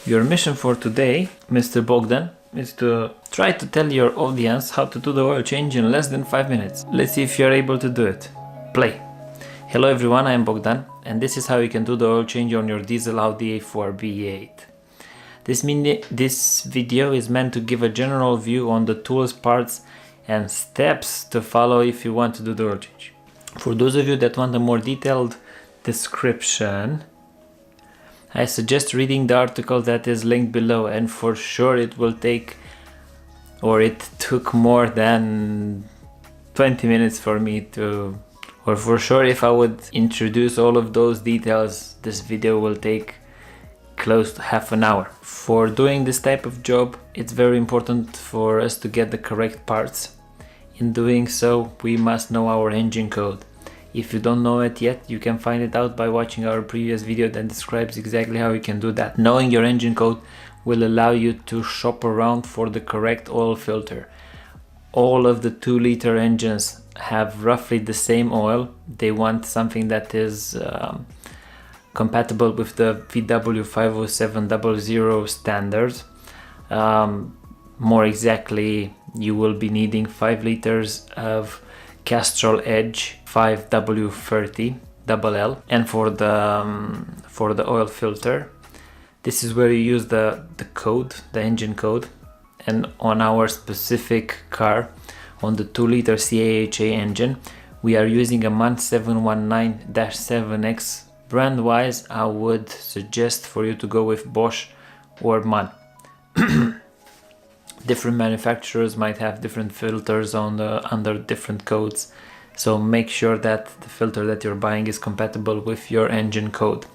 Your mission for today, Mr. Bogdan, is to try to tell your audience how to do the oil change in less than 5 minutes. Let's see if you're able to do it. Play! Hello everyone, I am Bogdan, and this is how you can do the oil change on your diesel Audi A4 B8. This video is meant to give a general view on the tools, parts and steps to follow if you want to do the oil change. For those of you that want a more detailed description, I suggest reading the article that is linked below, and for sure it will take, or it took more than 20 minutes for me to, or for sure if I would introduce all of those details, this video will take close to half an hour. For doing this type of job, it's very important for us to get the correct parts. In doing so, we must know our engine code. If you don't know it yet, you can find it out by watching our previous video that describes exactly how you can do that. Knowing your engine code will allow you to shop around for the correct oil filter. All of the 2-liter engines have roughly the same oil. They want something that is compatible with the VW 50700 standards. More exactly, you will be needing 5 liters of Castrol Edge 5W30 LL. And for the oil filter, this is where you use the code, the engine code. And on our specific car, on the 2-liter CAHA engine, we are using a MAN 719-7X. Brand wise, I would suggest for you to go with Bosch or MAN. Different manufacturers might have different filters under different codes, so make sure that the filter that you're buying is compatible with your engine code.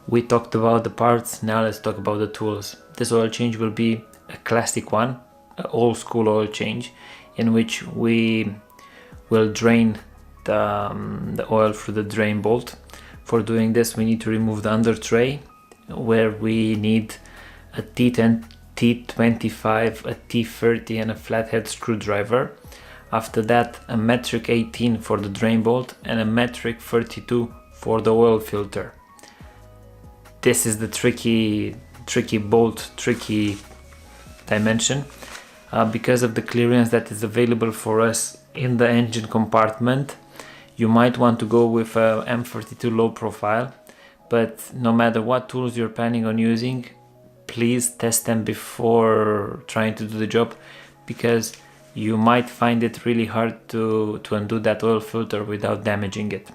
We talked about the parts, now let's talk about the tools. This oil change will be a classic one, an old school oil change, in which we will drain the oil through the drain bolt. For doing this, we need to remove the under tray, where we need a T10, T25, a T30 and a flathead screwdriver. After that, a metric 18 for the drain bolt and a metric 32 for the oil filter. This is the tricky bolt, tricky dimension, because of the clearance that is available for us in the engine compartment. You might want to go with a M32 low profile, but no matter what tools you're planning on using, please test them before trying to do the job, because you might find it really hard to undo that oil filter without damaging it.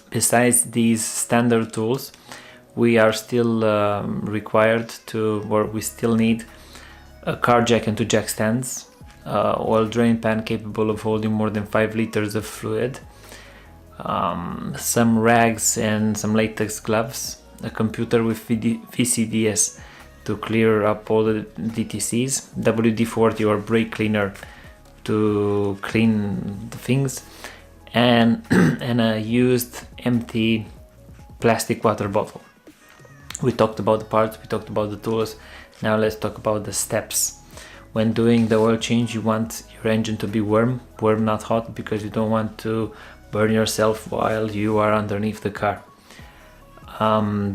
Besides these standard tools, we are still we still need a car jack and 2 jack stands, oil drain pan capable of holding more than 5 liters of fluid, some rags and some latex gloves, a computer with VCDS to clear up all the DTCs, WD-40 or brake cleaner to clean the things, and a used empty plastic water bottle. We talked about the parts, we talked about the tools, now let's talk about the steps. When doing the oil change, you want your engine to be warm, not hot, because you don't want to burn yourself while you are underneath the car.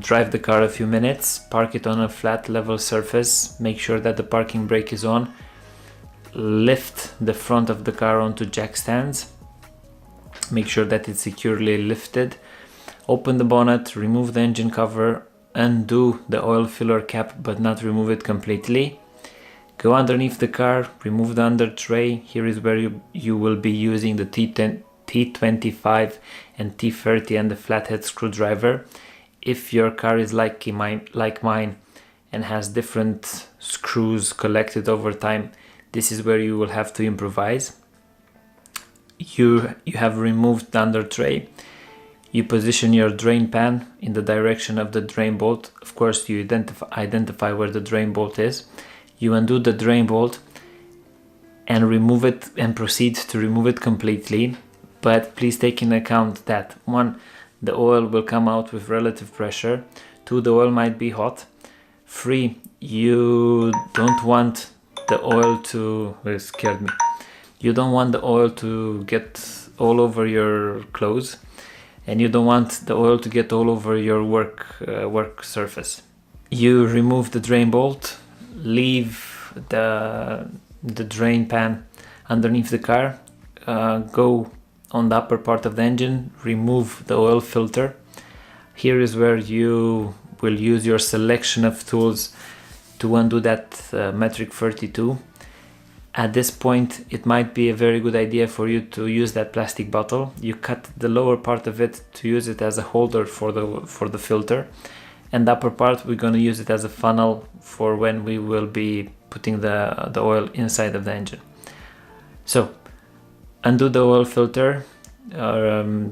Drive the car a few minutes, park it on a flat level surface, make sure that the parking brake is on, lift the front of the car onto jack stands, make sure that it's securely lifted, open the bonnet, remove the engine cover, undo the oil filler cap but not remove it completely, go underneath the car, remove the under tray. Here is where you will be using the T10, T25 and T30 and the flathead screwdriver. If your car is like mine and has different screws collected over time, this is where you will have to improvise. You have removed the under tray. You position your drain pan in the direction of the drain bolt. Of course, you identify where the drain bolt is. You undo the drain bolt and remove it, and proceed to remove it completely. But please take into account that 1, the oil will come out with relative pressure. 2, the oil might be hot. 3, you don't want the oil to, it scared me. You don't want the oil to get all over your clothes, and you don't want the oil to get all over your work surface. You remove the drain bolt, leave the drain pan underneath the car, go on the upper part of the engine, remove the oil filter. Here is where you will use your selection of tools to undo that metric 32. At this point, it might be a very good idea for you to use that plastic bottle. You cut the lower part of it to use it as a holder for the filter, and the upper part we're going to use it as a funnel for when we will be putting the oil inside of the engine. So undo the oil filter,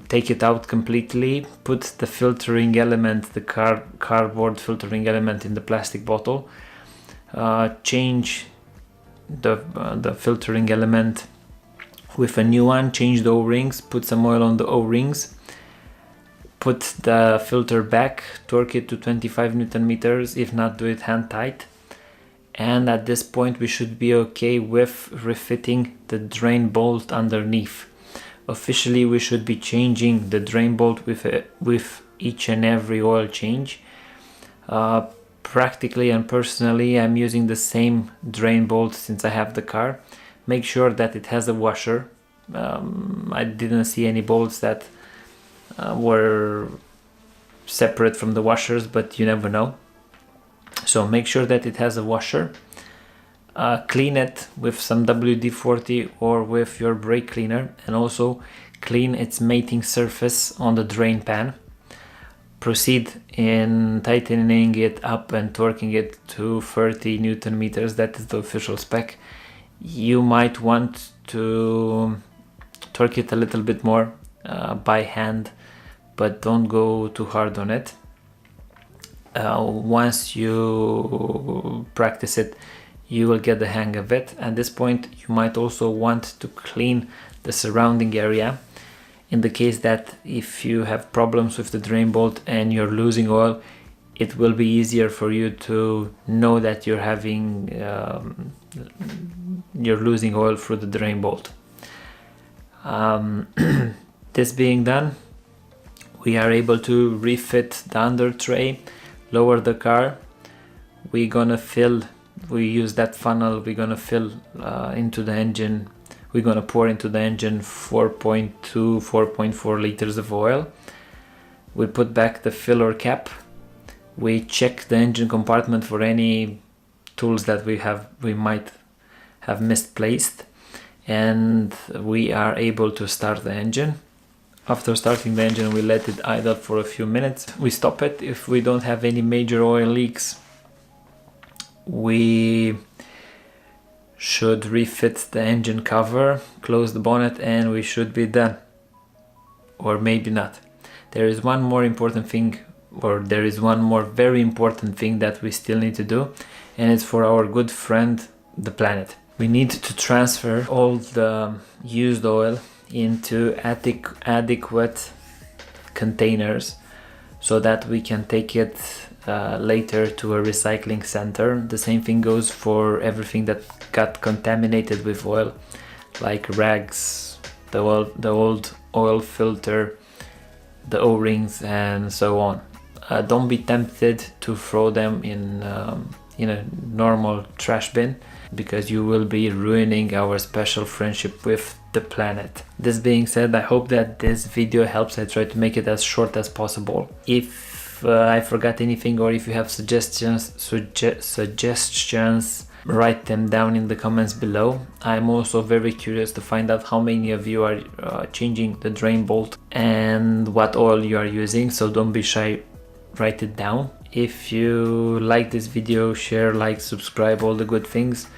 take it out completely, put the filtering element, the cardboard filtering element, in the plastic bottle, change the filtering element with a new one, change the O-rings, put some oil on the O-rings, put the filter back, torque it to 25 Newton meters, if not, do it hand tight. And at this point we should be okay with refitting the drain bolt underneath. Officially we should be changing the drain bolt with each and every oil change. Practically and personally, I'm using the same drain bolt since I have the car. Make sure that it has a washer. I didn't see any bolts that were separate from the washers, but you never know. So make sure that it has a washer. Clean it with some WD-40 or with your brake cleaner, and also clean its mating surface on the drain pan. Proceed in tightening it up and torquing it to 30 Newton meters. That is the official spec. You might want to torque it a little bit more by hand, but don't go too hard on it. Once you practice it, you will get the hang of it. At this point, you might also want to clean the surrounding area. In the case that if you have problems with the drain bolt and you're losing oil, it will be easier for you to know that you're losing oil through the drain bolt. This being done, we are able to refit the under tray, lower the car. We use that funnel, we're gonna fill into the engine. We're gonna pour into the engine 4.2, 4.4 liters of oil. We put back the filler cap. We check the engine compartment for any tools that we might have misplaced, and we are able to start the engine. After starting the engine, we let it idle for a few minutes. We stop it if we don't have any major oil leaks. We should refit the engine cover, close the bonnet, and we should be done. Or maybe not. There is one more important thing, or there is one more very important thing that we still need to do, and it's for our good friend, the planet. We need to transfer all the used oil into adequate containers so that we can take it later to a recycling center. The same thing goes for everything that got contaminated with oil, like rags, the old oil filter, the O-rings, and so on. Don't be tempted to throw them in a normal trash bin, because you will be ruining our special friendship with the planet. This being said, I hope that this video helps. I try to make it as short as possible. If I forgot anything, or if you have suggestions, write them down in the comments below. I'm also very curious to find out how many of you are changing the drain bolt and what oil you are using, so don't be shy, write it down. If you like this video, share, like, subscribe, all the good things.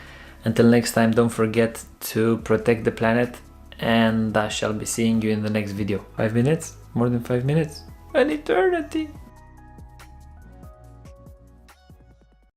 Until next time, don't forget to protect the planet, and I shall be seeing you in the next video. 5 minutes? More than 5 minutes? An eternity!